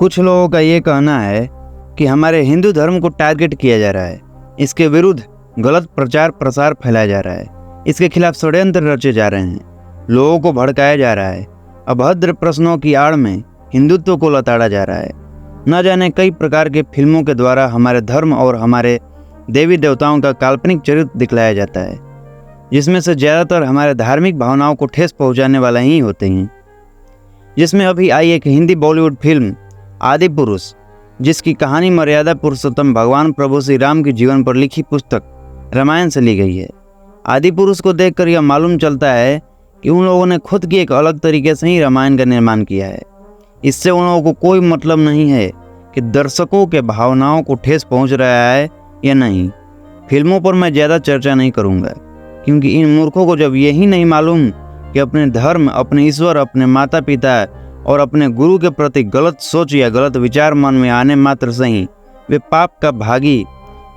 कुछ लोगों का ये कहना है कि हमारे हिंदू धर्म को टारगेट किया जा रहा है, इसके विरुद्ध गलत प्रचार प्रसार फैलाया जा रहा है, इसके खिलाफ षड्यंत्र रचे जा रहे हैं, लोगों को भड़काया जा रहा है, अभद्र प्रश्नों की आड़ में हिंदुत्व को लताड़ा जा रहा है। न जाने कई प्रकार के फिल्मों के द्वारा हमारे धर्म और हमारे देवी देवताओं का काल्पनिक चरित्र दिखलाया जाता है, जिसमें से ज़्यादातर हमारे धार्मिक भावनाओं को ठेस पहुंचाने वाला ही होते हैं। जिसमें अभी आई एक हिंदी बॉलीवुड फिल्म आदि पुरुष, जिसकी कहानी मर्यादा पुरुषोत्तम भगवान प्रभु श्री राम के जीवन पर लिखी पुस्तक रामायण से ली गई है। आदि पुरुष को देखकर यह मालूम चलता है कि उन लोगों ने खुद की एक अलग तरीके से ही रामायण का निर्माण किया है। इससे उन लोगों को कोई मतलब नहीं है कि दर्शकों के भावनाओं को ठेस पहुंच रहा है या नहीं। फिल्मों पर मैं ज़्यादा चर्चा नहीं करूंगा, क्योंकि इन मूर्खों को जब यही नहीं मालूम कि अपने धर्म, अपने ईश्वर, अपने माता पिता और अपने गुरु के प्रति गलत सोच या गलत विचार मन में आने मात्र से ही वे पाप का भागी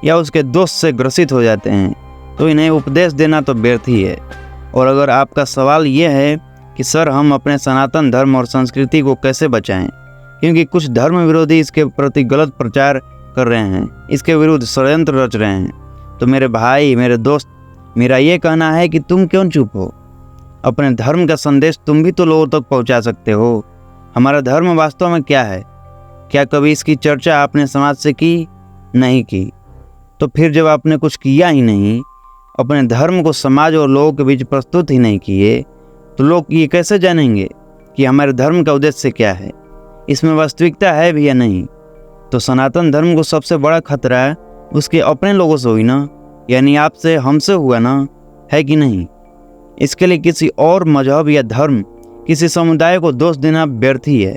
या उसके दोष से ग्रसित हो जाते हैं, तो इन्हें उपदेश देना तो व्यर्थ ही है। और अगर आपका सवाल यह है कि सर हम अपने सनातन धर्म और संस्कृति को कैसे बचाएं, क्योंकि कुछ धर्म विरोधी इसके प्रति गलत प्रचार कर रहे हैं, इसके विरुद्ध षड्यंत्र रच रहे हैं, तो मेरे भाई, मेरे दोस्त, मेरा ये कहना है कि तुम क्यों चुप हो। अपने धर्म का संदेश तुम भी तो लोगों तक पहुंचा सकते हो। हमारा धर्म वास्तव में क्या है? क्या कभी इसकी चर्चा आपने समाज से की? नहीं की। तो फिर जब आपने कुछ किया ही नहीं, अपने धर्म को समाज और लोगों के बीच प्रस्तुत ही नहीं किए, तो लोग ये कैसे जानेंगे कि हमारे धर्म का उद्देश्य क्या है, इसमें वास्तविकता है भी या नहीं। तो सनातन धर्म को सबसे बड़ा खतरा उसके अपने लोगों से हुई ना, यानी आपसे, हमसे हुआ ना, है कि नहीं। इसके लिए किसी और मजहब या धर्म, किसी समुदाय को दोष देना व्यर्थ ही है।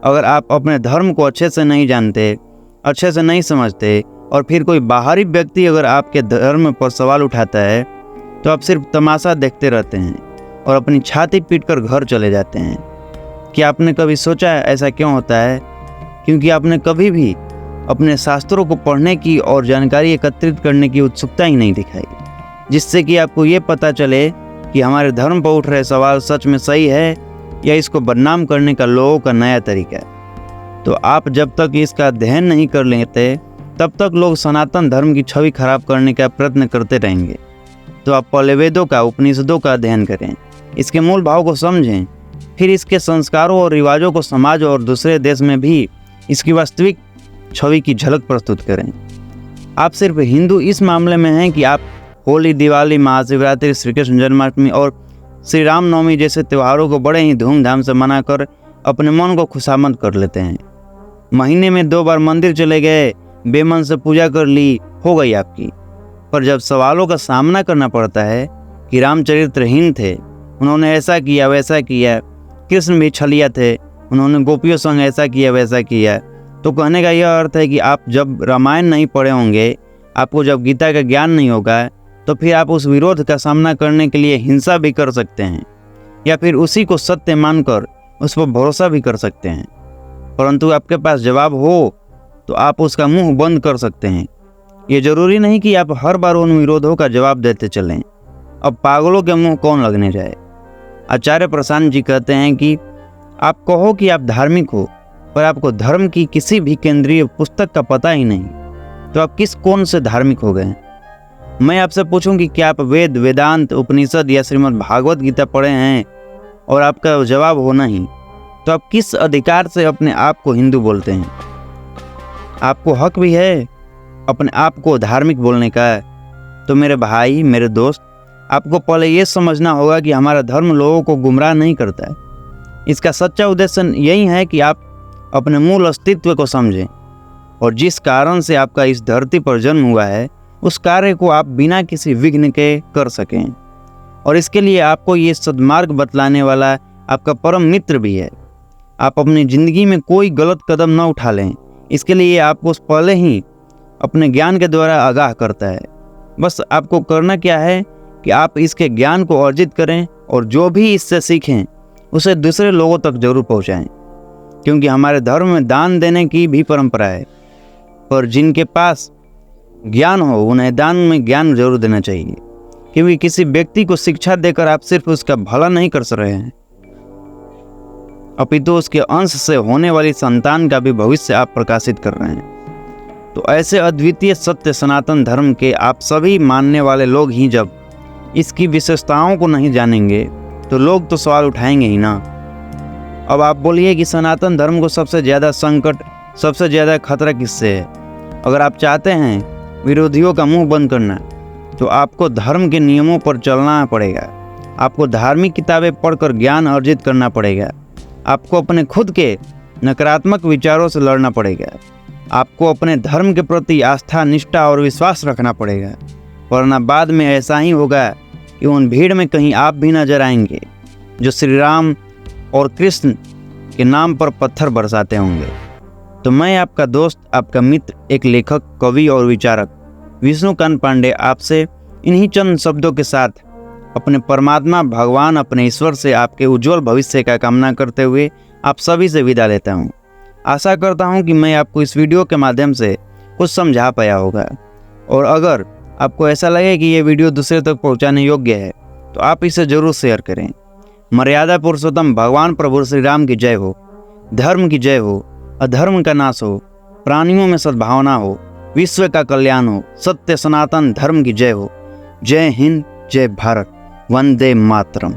अगर आप अपने धर्म को अच्छे से नहीं जानते, अच्छे से नहीं समझते, और फिर कोई बाहरी व्यक्ति अगर आपके धर्म पर सवाल उठाता है, तो आप सिर्फ तमाशा देखते रहते हैं और अपनी छाती पीटकर घर चले जाते हैं। क्या आपने कभी सोचा है ऐसा क्यों होता है? क्योंकि आपने कभी भी अपने शास्त्रों को पढ़ने की और जानकारी एकत्रित करने की उत्सुकता ही नहीं दिखाई, जिससे कि आपको ये पता चले कि हमारे धर्म पर उठ रहे सवाल सच में सही है या इसको बदनाम करने का लोगों का नया तरीका है। तो आप जब तक इसका अध्ययन नहीं कर लेते, तब तक लोग सनातन धर्म की छवि खराब करने का प्रयत्न करते रहेंगे। तो आप पहले वेदों का, उपनिषदों का अध्ययन करें, इसके मूल भाव को समझें, फिर इसके संस्कारों और रिवाजों को समाज और दूसरे देश में भी इसकी वास्तविक छवि की झलक प्रस्तुत करें। आप सिर्फ हिंदू इस मामले में हैं कि आप होली, दिवाली, महाशिवरात्रि, श्री कृष्ण जन्माष्टमी और श्री रामनवमी जैसे त्योहारों को बड़े ही धूमधाम से मनाकर अपने मन को खुशामद कर लेते हैं। महीने में 2 बार मंदिर चले गए, बेमन से पूजा कर ली, हो गई आपकी। पर जब सवालों का सामना करना पड़ता है कि रामचरित्रहीन थे, उन्होंने ऐसा किया वैसा किया, कृष्ण भी छलिया थे, उन्होंने गोपियों संग ऐसा किया वैसा किया, तो कहने का यह अर्थ है कि आप जब रामायण नहीं पढ़े होंगे, आपको जब गीता का ज्ञान नहीं होगा, तो फिर आप उस विरोध का सामना करने के लिए हिंसा भी कर सकते हैं, या फिर उसी को सत्य मानकर उस पर भरोसा भी कर सकते हैं। परंतु आपके पास जवाब हो तो आप उसका मुंह बंद कर सकते हैं। ये जरूरी नहीं कि आप हर बार उन विरोधों का जवाब देते चलें। अब पागलों के मुंह कौन लगने जाए। आचार्य प्रशांत जी कहते हैं कि आप कहो कि आप धार्मिक हो, पर आपको धर्म की किसी भी केंद्रीय पुस्तक का पता ही नहीं, तो आप किस कौन से धार्मिक हो गए। मैं आपसे पूछूं कि क्या आप वेद, वेदांत, उपनिषद या श्रीमद् भागवत गीता पढ़े हैं, और आपका जवाब हो नहीं, तो आप किस अधिकार से अपने आप को हिंदू बोलते हैं। आपको हक भी है अपने आप को धार्मिक बोलने का। तो मेरे भाई, मेरे दोस्त, आपको पहले ये समझना होगा कि हमारा धर्म लोगों को गुमराह नहीं करता है। इसका सच्चा उद्देश्य यही है कि आप अपने मूल अस्तित्व को समझें, और जिस कारण से आपका इस धरती पर जन्म हुआ है, उस कार्य को आप बिना किसी विघ्न के कर सकें। और इसके लिए आपको ये सद्मार्ग बतलाने वाला आपका परम मित्र भी है। आप अपनी ज़िंदगी में कोई गलत कदम न उठा लें, इसके लिए आपको पहले ही अपने ज्ञान के द्वारा आगाह करता है। बस आपको करना क्या है कि आप इसके ज्ञान को अर्जित करें, और जो भी इससे सीखें उसे दूसरे लोगों तक जरूर पहुंचाएं, क्योंकि हमारे धर्म में दान देने की भी परंपरा है। पर जिनके पास ज्ञान हो, उन्हें दान में ज्ञान जरूर देना चाहिए, क्योंकि किसी व्यक्ति को शिक्षा देकर आप सिर्फ उसका भला नहीं कर रहे हैं, अपितु उसके अंश से होने वाली संतान का भी भविष्य आप प्रकाशित कर रहे हैं। तो ऐसे अद्वितीय सत्य सनातन धर्म के आप सभी मानने वाले लोग ही जब इसकी विशेषताओं को नहीं जानेंगे तो लोग तो सवाल उठाएंगे ही ना। अब आप बोलिए कि सनातन धर्म को सबसे ज़्यादा संकट, सबसे ज़्यादा खतरा किससे है? अगर आप चाहते हैं विरोधियों का मुंह बंद करना तो आपको धर्म के नियमों पर चलना पड़ेगा। आपको धार्मिक किताबें पढ़कर ज्ञान अर्जित करना पड़ेगा। आपको अपने खुद के नकारात्मक विचारों से लड़ना पड़ेगा। आपको अपने धर्म के प्रति आस्था, निष्ठा और विश्वास रखना पड़ेगा, वरना बाद में ऐसा ही होगा कि उन भीड़ में कहीं आप भी नजर आएंगे जो श्री राम और कृष्ण के नाम पर पत्थर बरसाते होंगे। तो मैं आपका दोस्त, आपका मित्र, एक लेखक, कवि और विचारक विष्णुकांत पांडे आपसे इन्हीं चंद शब्दों के साथ अपने परमात्मा भगवान, अपने ईश्वर से आपके उज्जवल भविष्य का कामना करते हुए आप सभी से विदा लेता हूँ। आशा करता हूँ कि मैं आपको इस वीडियो के माध्यम से कुछ समझा पाया होगा, और अगर आपको ऐसा लगे कि ये वीडियो दूसरे तक पहुँचाने योग्य है तो आप इसे जरूर शेयर करें। मर्यादा पुरुषोत्तम भगवान प्रभु श्री राम की जय हो। धर्म की जय हो, अधर्म का नाश हो, प्राणियों में सद्भावना हो, विश्व का कल्याण हो, सत्य सनातन धर्म की जय हो। जय हिंद, जय भारत, वंदे मातरम।